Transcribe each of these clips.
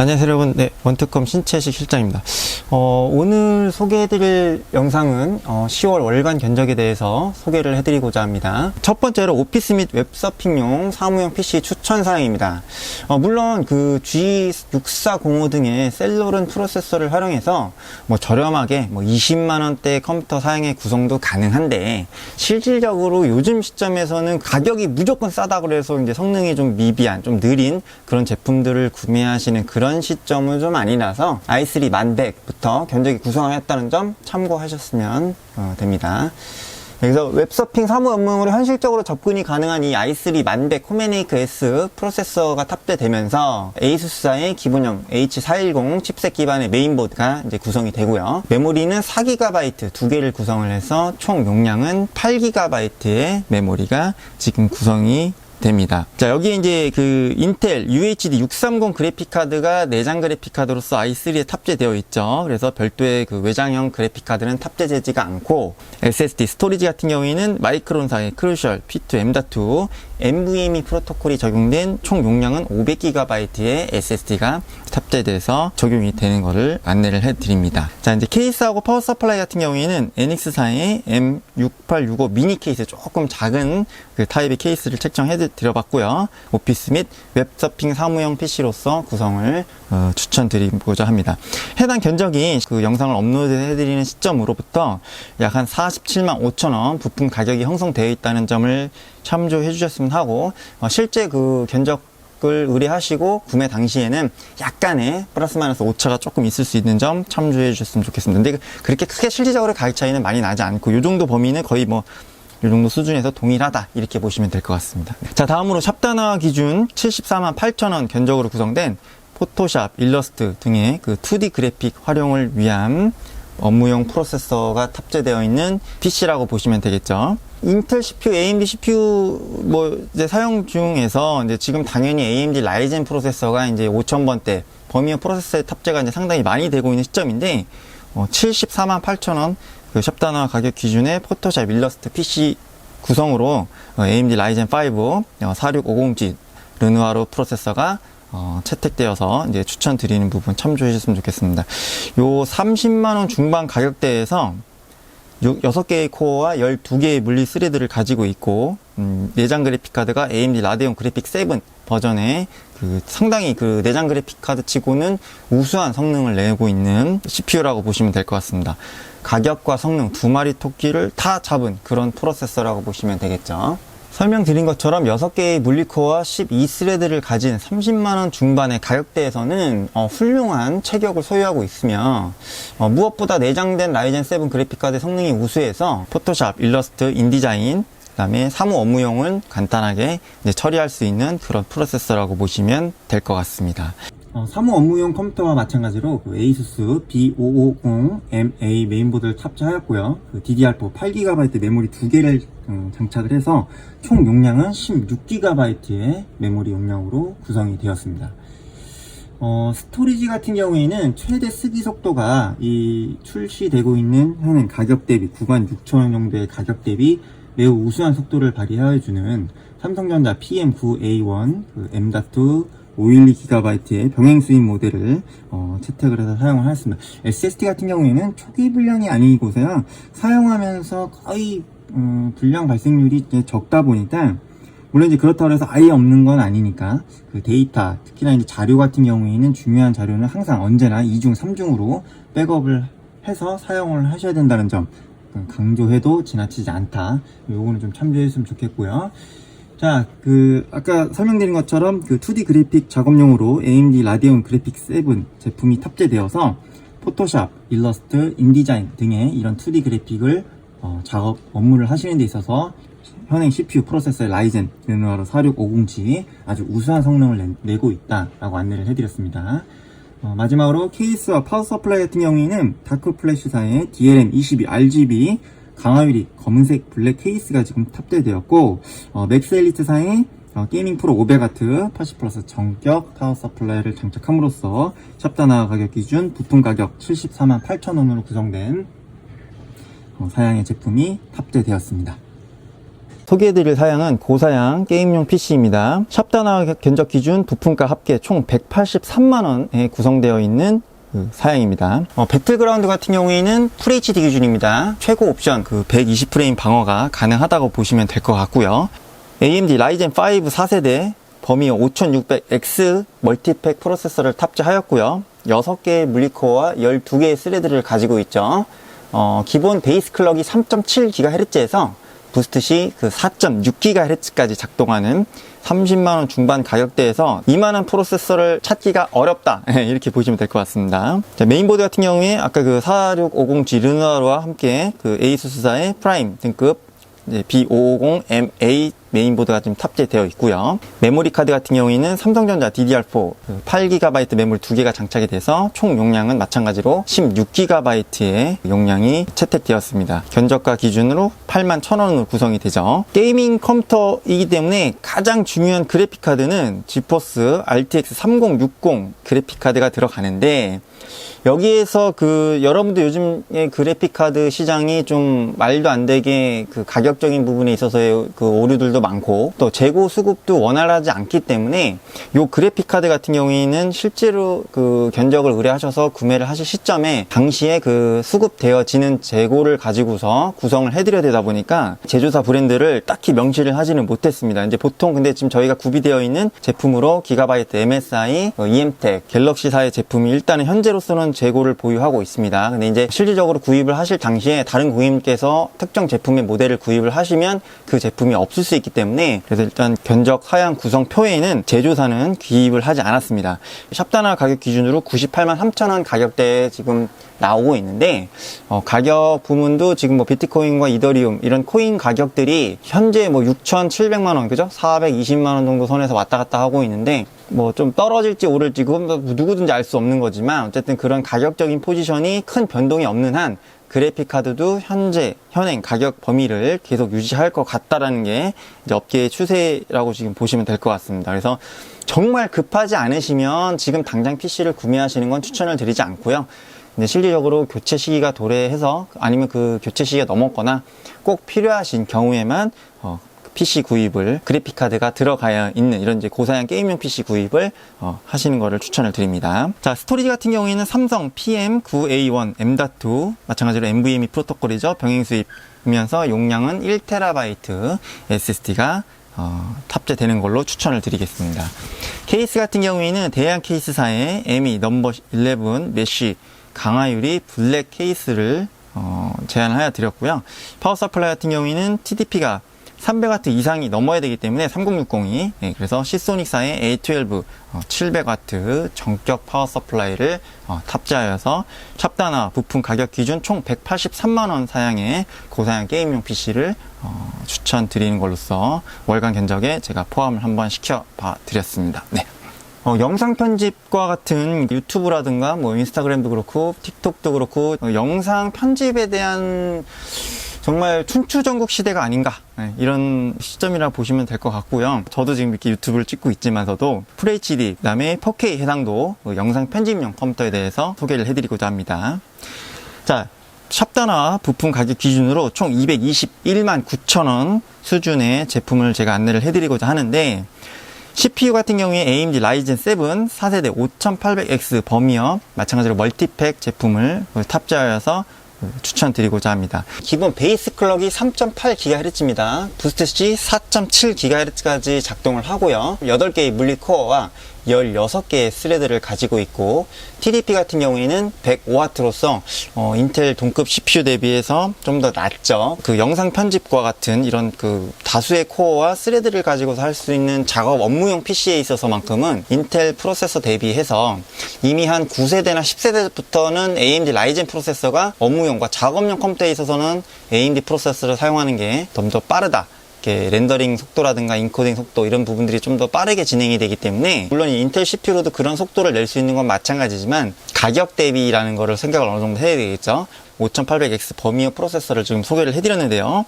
안녕하세요 여러분. 네, 원특검 신채식 실장입니다. 오늘 소개해드릴 영상은 10월 월간 견적에 대해서 소개를 해드리고자 합니다. 첫 번째로 오피스 및 웹서핑용 사무용 PC 추천 사양입니다. 물론 그 G6405 등의 셀로른 프로세서를 활용해서 저렴하게 20만원대 컴퓨터 사양의 구성도 가능한데, 실질적으로 요즘 시점에서는 가격이 무조건 싸다고 그래서 이제 성능이 좀 미비한, 좀 느린 그런 제품들을 구매하시는 그런 시점은 좀 아니라서 i3 1100부터 견적이 구성하였다는 점 참고하셨으면 됩니다. 여기서 웹서핑 사무 업무용으로 현실적으로 접근이 가능한 이 i3 1100 코메네이크 S 프로세서가 탑재되면서 에이수스사의 기본형 H410 칩셋 기반의 메인보드가 이제 구성이 되고요. 메모리는 4GB 두 개를 구성을 해서 총 용량은 8GB의 메모리가 지금 구성이 됩니다. 자, 여기에 이제 그 인텔 UHD 630 그래픽카드가 내장 그래픽카드로서 i3에 탑재되어 있죠. 그래서 별도의 그 외장형 그래픽카드는 탑재되지가 않고, SSD 스토리지 같은 경우에는 마이크론사의 크루셜 P2 M.2 NVMe 프로토콜이 적용된 총 용량은 500GB의 SSD가 탑재돼서 적용이 되는 것을 안내를 해드립니다. 자, 이제 케이스하고 파워 서플라이 같은 경우에는 NX사의 M6865 미니 케이스, 조금 작은 그 타입의 케이스를 책정해 드려봤고요. 오피스 및 웹서핑 사무용 PC로서 구성을 추천드리고자 합니다. 해당 견적이 그 영상을 업로드 해드리는 시점으로부터 약 한 47만 5천원 부품 가격이 형성되어 있다는 점을 참조해 주셨으면 하고, 실제 그 견적을 의뢰하시고 구매 당시에는 약간의 플러스 마이너스 오차가 조금 있을 수 있는 점 참조해 주셨으면 좋겠습니다. 근데 그렇게 크게 실질적으로 가격 차이는 많이 나지 않고, 이 정도 범위는 거의 이 정도 수준에서 동일하다, 이렇게 보시면 될 것 같습니다. 자, 다음으로 샵단화 기준 74만 8천원 견적으로 구성된 포토샵, 일러스트 등의 그 2D 그래픽 활용을 위한 업무용 프로세서가 탑재되어 있는 PC라고 보시면 되겠죠. 인텔 CPU, AMD CPU 이제 사용 중에서 이제 지금 당연히 AMD 라이젠 프로세서가 이제 5000번대 범위형 프로세서의 탑재가 이제 상당히 많이 되고 있는 시점인데, 74만 8천원 그 샵단화 가격 기준의 포토샵 일러스트 PC 구성으로 AMD 라이젠 5 4650G 르누아르 프로세서가 채택되어서 이제 추천드리는 부분 참조해 주셨으면 좋겠습니다. 요 30만원 중반 가격대에서 6개의 코어와 12개의 물리 스레드를 가지고 있고, 내장 그래픽카드가 AMD 라데온 그래픽 7 버전의 그 상당히 그 내장 그래픽카드 치고는 우수한 성능을 내고 있는 CPU라고 보시면 될 것 같습니다. 가격과 성능 두 마리 토끼를 다 잡은 그런 프로세서라고 보시면 되겠죠. 설명드린 것처럼 6개의 물리코어와 12스레드를 가진 30만원 중반의 가격대에서는 훌륭한 체격을 소유하고 있으며, 무엇보다 내장된 라이젠 7 그래픽카드 성능이 우수해서 포토샵, 일러스트, 인디자인, 그 다음에 사무 업무용은 간단하게 이제 처리할 수 있는 그런 프로세서라고 보시면 될 것 같습니다. 사무 업무용 컴퓨터와 마찬가지로 그 ASUS B550MA 메인보드를 탑재하였고요. 그 DDR4 8GB 메모리 2개를 장착을 해서 총 용량은 16GB의 메모리 용량으로 구성이 되었습니다. 스토리지 같은 경우에는 최대 쓰기 속도가 이 출시되고 있는 현행 가격 대비 96,000원 정도의 가격 대비 매우 우수한 속도를 발휘하여주는 삼성전자 PM9A1 그 M.2 512GB의 병행 수입 모델을 채택을 해서 사용을 하였습니다. SSD 같은 경우에는 초기 불량이 아니고서야 사용하면서 거의 불량 발생률이 적다 보니까, 물론 이제 그렇다고 해서 아예 없는 건 아니니까 그 데이터, 특히나 이제 자료 같은 경우에는 중요한 자료는 항상 언제나 2중, 3중으로 백업을 해서 사용을 하셔야 된다는 점 강조해도 지나치지 않다. 요거는 좀 참조했으면 좋겠고요. 자, 아까 설명드린 것처럼 그 2D 그래픽 작업용으로 AMD 라데온 그래픽 7 제품이 탑재되어서 포토샵, 일러스트, 인디자인 등의 이런 2D 그래픽을 작업 업무를 하시는 데 있어서 현행 CPU 프로세서의 라이젠 르누아르 4650G 아주 우수한 성능을 내고 있다라고 안내를 해드렸습니다. 마지막으로 케이스와 파워 서플라이 같은 경우에는 다크 플래시사의 DLM22 RGB 강화유리 검은색 블랙 케이스가 지금 탑재되었고, 맥스 엘리트사의 게이밍 프로 500W 80플러스 정격 파워 서플라이를 장착함으로써 샵단화 가격 기준 부품 가격 74만 8천원으로 구성된 사양의 제품이 탑재되었습니다. 소개해드릴 사양은 고사양 게임용 PC입니다. 샵단화 견적 기준 부품가 합계 총 183만원에 구성되어 있는 사양입니다. 배틀그라운드 같은 경우에는 FHD 기준입니다. 최고 옵션 120프레임 방어가 가능하다고 보시면 될 것 같고요. AMD 라이젠 5 4세대 범위어 5600X 멀티팩 프로세서를 탑재하였고요. 6개의 물리코어와 12개의 스레드를 가지고 있죠. 기본 베이스 클럭이 3.7GHz에서 부스트 시 4.6GHz까지 작동하는 30만원 중반 가격대에서 이만한 프로세서를 찾기가 어렵다, 이렇게 보시면 될 것 같습니다. 자, 메인보드 같은 경우에 아까 4650G 르누아르와 함께 에이수스사의 프라임 등급 B550MA 메인보드가 지금 탑재되어 있고요. 메모리 카드 같은 경우에는 삼성전자 DDR4 8GB 메모리 2개가 장착이 돼서 총 용량은 마찬가지로 16GB의 용량이 채택되었습니다. 견적가 기준으로 81,000원으로 구성이 되죠. 게이밍 컴퓨터이기 때문에 가장 중요한 그래픽 카드는 지포스 RTX 3060 그래픽 카드가 들어가는데, 여기에서 여러분도 요즘에 그래픽 카드 시장이 좀 말도 안 되게 가격적인 부분에 있어서의 오류들도 많고, 또 재고 수급도 원활하지 않기 때문에 요 그래픽 카드 같은 경우에는 실제로 견적을 의뢰하셔서 구매를 하실 시점에 당시에 수급되어지는 재고를 가지고서 구성을 해드려야 되다 보니까 제조사 브랜드를 딱히 명시를 하지는 못했습니다. 이제 보통 근데 지금 저희가 구비되어 있는 제품으로 기가바이트 MSI, EMTEC, 갤럭시사의 제품이 일단은 현재로서는 재고를 보유하고 있습니다. 근데 이제 실질적으로 구입을 하실 당시에 다른 고객님께서 특정 제품의 모델을 구입을 하시면 그 제품이 없을 수 있기 때문에, 그래서 일단 견적 사양 구성표에는 제조사는 기입을 하지 않았습니다. 샵단화 가격 기준으로 983,000원 가격대에 지금 나오고 있는데, 가격 부문도 지금 비트코인과 이더리움 이런 코인 가격들이 현재 6,700만원, 그죠? 420만원 정도 선에서 왔다 갔다 하고 있는데, 좀 떨어질지 오를지 그건 누구든지 알 수 없는 거지만, 어쨌든 그런 가격적인 포지션이 큰 변동이 없는 한 그래픽카드도 현행 가격 범위를 계속 유지할 것 같다라는 게 이제 업계의 추세라고 지금 보시면 될 것 같습니다. 그래서 정말 급하지 않으시면 지금 당장 PC를 구매하시는 건 추천을 드리지 않고요. 근데 실질적으로 교체 시기가 도래해서, 아니면 교체 시기가 넘었거나 꼭 필요하신 경우에만 PC 구입을, 그래픽카드가 들어가야 있는 이런 고사양 게임용 PC 구입을 하시는 거를 추천을 드립니다. 자, 스토리지 같은 경우에는 삼성 PM9A1 M.2 마찬가지로 NVMe 프로토콜이죠. 병행 수입이면서 용량은 1TB SSD가 탑재되는 걸로 추천을 드리겠습니다. 케이스 같은 경우에는 대양 케이스사의 ME 넘버 11 메쉬 강화유리 블랙 케이스를 제안하여 드렸고요. 파워 서플라이 같은 경우에는 TDP가 300W 이상이 넘어야 되기 때문에 3060이, 그래서 시소닉사의 A12 700W 정격 파워 서플라이를 탑재하여서 샵단화 부품 가격 기준 총 183만원 사양의 고사양 게임용 PC를 추천드리는 걸로써 월간 견적에 제가 포함을 한번 시켜봐 드렸습니다. 네. 영상 편집과 같은 유튜브라든가 인스타그램도 그렇고 틱톡도 그렇고 영상 편집에 대한 정말 춘추전국 시대가 아닌가, 이런 시점이라 보시면 될 것 같고요. 저도 지금 이렇게 유튜브를 찍고 있지만서도 FHD, 그 다음에 4K 해상도 영상 편집용 컴퓨터에 대해서 소개를 해드리고자 합니다. 자, 샵단화 부품 가격 기준으로 총 221만 9천원 수준의 제품을 제가 안내를 해드리고자 하는데, CPU 같은 경우에 AMD 라이젠 7 4세대 5800X 범위어 마찬가지로 멀티팩 제품을 탑재하여서 추천드리고자 합니다. 기본 베이스 클럭이 3.8GHz입니다. 부스트 시 4.7GHz까지 작동을 하고요. 8개의 물리 코어와 16개의 스레드를 가지고 있고, TDP 같은 경우에는 105W로서 인텔 동급 CPU 대비해서 좀 더 낮죠. 영상 편집과 같은 이런 다수의 코어와 스레드를 가지고서 할 수 있는 작업 업무용 PC에 있어서만큼은 인텔 프로세서 대비해서 이미 한 9세대나 10세대부터는 AMD 라이젠 프로세서가 업무용과 작업용 컴퓨터에 있어서는 AMD 프로세서를 사용하는 게 좀 더 빠르다, 렌더링 속도라든가 인코딩 속도 이런 부분들이 좀 더 빠르게 진행이 되기 때문에, 물론 인텔 CPU로도 그런 속도를 낼 수 있는 건 마찬가지지만 가격 대비라는 거를 생각을 어느 정도 해야 되겠죠. 5800X 범위어 프로세서를 지금 소개를 해드렸는데요.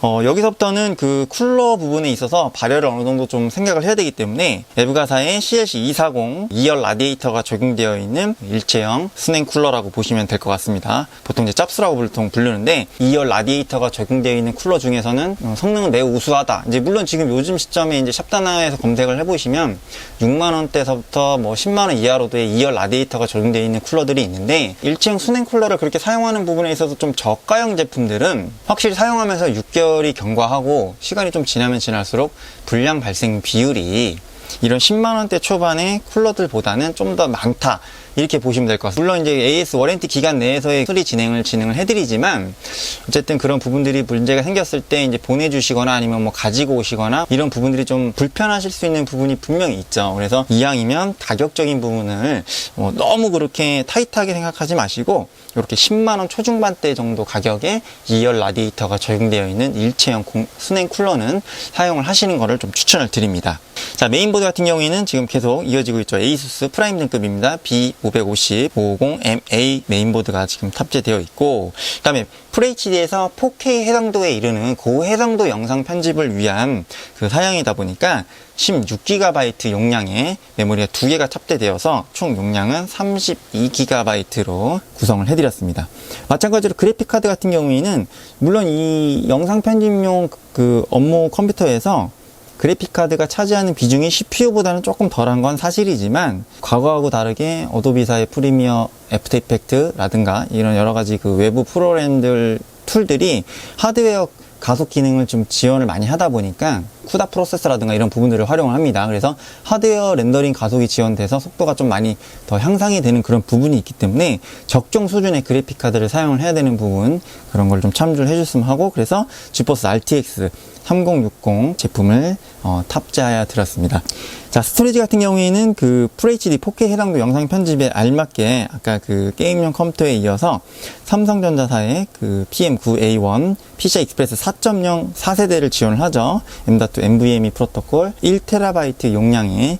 여기서부터는 그 쿨러 부분에 있어서 발열을 어느 정도 좀 생각을 해야 되기 때문에 에브가사의 CLC240 2열 라디에이터가 적용되어 있는 일체형 스냉 쿨러라고 보시면 될 것 같습니다. 보통 이제 짭스라고 보통 부르는데 2열 라디에이터가 적용되어 있는 쿨러 중에서는 성능은 매우 우수하다. 이제 물론 지금 요즘 시점에 이제 샵다나에서 검색을 해보시면 6만 원대에서부터 뭐 10만 원 이하로도의 2열 라디에이터가 적용되어 있는 쿨러들이 있는데 일체형 수냉 쿨러를 그렇게 사용하는 부분에 있어서 좀 저가형 제품들은 확실히 사용하면서 6개월이 경과하고 시간이 좀 지나면 지날수록 불량 발생 비율이 이런 10만원대 초반의 쿨러들보다는 좀 더 많다, 이렇게 보시면 될 것 같습니다. 물론 이제 AS 워런티 기간 내에서의 수리 진행을 해드리지만 어쨌든 그런 부분들이 문제가 생겼을 때 이제 보내주시거나 아니면 뭐 가지고 오시거나 이런 부분들이 좀 불편하실 수 있는 부분이 분명히 있죠. 그래서 이왕이면 가격적인 부분을 너무 그렇게 타이트하게 생각하지 마시고 이렇게 10만원 초중반대 정도 가격에 2열 라디에이터가 적용되어 있는 일체형 수냉 쿨러는 사용을 하시는 것을 좀 추천을 드립니다. 자, 메인보드 같은 경우에는 지금 계속 이어지고 있죠. 에이수스 프라임 등급입니다. B550 550MA 메인보드가 지금 탑재되어 있고, 그 다음에 FHD에서 4K 해상도에 이르는 고해상도 영상 편집을 위한 그 사양이다 보니까 16GB 용량의 메모리가 2개가 탑재되어서 총 용량은 32GB로 구성을 해드렸습니다. 마찬가지로 그래픽카드 같은 경우에는 물론 이 영상 편집용 그 업무 컴퓨터에서 그래픽카드가 차지하는 비중이 CPU보다는 조금 덜한 건 사실이지만 과거하고 다르게 어도비사의 프리미어 애프터 이펙트라든가 이런 여러가지 그 외부 프로그램들 툴들이 하드웨어 가속 기능을 좀 지원을 많이 하다 보니까 쿠다 프로세서라든가 이런 부분들을 활용을 합니다. 그래서 하드웨어 렌더링 가속이 지원돼서 속도가 좀 많이 더 향상이 되는 그런 부분이 있기 때문에 적정 수준의 그래픽 카드를 사용을 해야 되는 부분, 그런 걸 좀 참조를 해줬으면 하고, 그래서 지포스 RTX 3060 제품을 탑재하여 드렸습니다. 자, 스토리지 같은 경우에는 그 FHD 4K 해상도 영상 편집에 알맞게 아까 그 게임용 컴퓨터에 이어서 삼성전자사의 그 PM9A1 PCI 익스프레스 4.0 4세대를 지원을 하죠. M.2 NVMe 프로토콜 1TB 용량의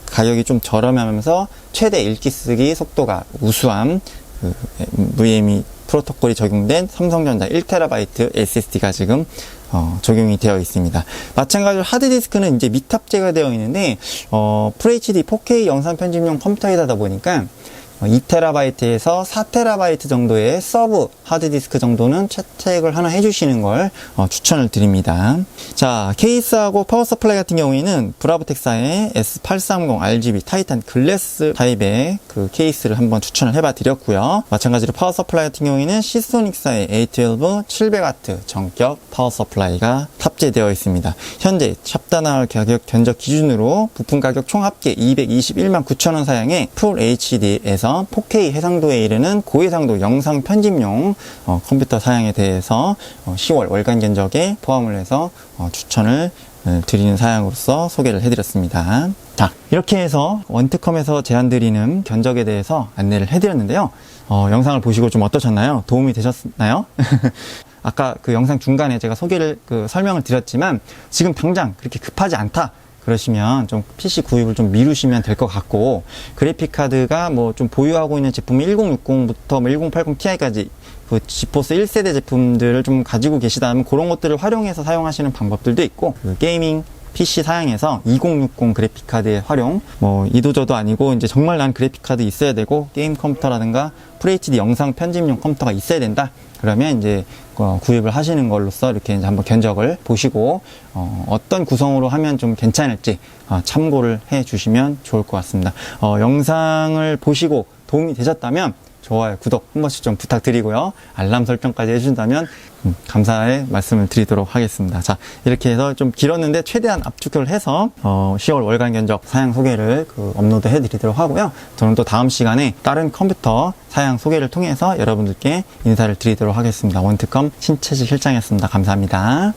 가격이 좀 저렴하면서 최대 읽기 쓰기 속도가 우수한 그 NVMe 프로토콜이 적용된 삼성전자 1TB SSD가 지금 적용이 되어 있습니다. 마찬가지로 하드디스크는 이제 미탑재가 되어 있는데 FHD 4K 영상 편집용 컴퓨터이다 보니까 2TB에서 4TB 정도의 서브 하드디스크 정도는 채택을 하나 해주시는 걸 추천을 드립니다. 자, 케이스하고 파워 서플라이 같은 경우에는 브라보텍사의 S830 RGB 타이탄 글래스 타입의 그 케이스를 한번 추천을 해봐 드렸고요. 마찬가지로 파워 서플라이 같은 경우에는 시소닉사의 A12 700W 전격 파워 서플라이가 탑재되어 있습니다. 현재 샵다나 가격 견적 기준으로 부품 가격 총 합계 221만 9천원 사양의 풀 HD에서 4K 해상도에 이르는 고해상도 영상 편집용 컴퓨터 사양에 대해서 10월 월간 견적에 포함을 해서 추천을 드리는 사양으로서 소개를 해드렸습니다. 자, 이렇게 해서 원특컴에서 제안드리는 견적에 대해서 안내를 해드렸는데요. 영상을 보시고 좀 어떠셨나요? 도움이 되셨나요? 아까 그 영상 중간에 제가 설명을 드렸지만 지금 당장 그렇게 급하지 않다 그러시면 좀 PC 구입을 좀 미루시면 될 것 같고, 그래픽카드가 뭐 좀 보유하고 있는 제품 1060부터 1080 Ti까지 그 지포스 1세대 제품들을 좀 가지고 계시다면 그런 것들을 활용해서 사용하시는 방법들도 있고, 그 게이밍 PC 사양에서 2060 그래픽카드의 활용, 뭐 이도저도 아니고 이제 정말 난 그래픽카드 있어야 되고 게임 컴퓨터라든가 FHD 영상 편집용 컴퓨터가 있어야 된다. 그러면 이제 구입을 하시는 걸로써 이렇게 이제 한번 견적을 보시고 어떤 구성으로 하면 좀 괜찮을지 참고를 해 주시면 좋을 것 같습니다. 영상을 보시고 도움이 되셨다면 좋아요, 구독 한 번씩 좀 부탁드리고요. 알람 설정까지 해준다면 감사의 말씀을 드리도록 하겠습니다. 자, 이렇게 해서 좀 길었는데 최대한 압축을 해서 10월 월간 견적 사양 소개를 업로드 해드리도록 하고요. 저는 또 다음 시간에 다른 컴퓨터 사양 소개를 통해서 여러분들께 인사를 드리도록 하겠습니다. 원특컴 신채식 실장이었습니다. 감사합니다.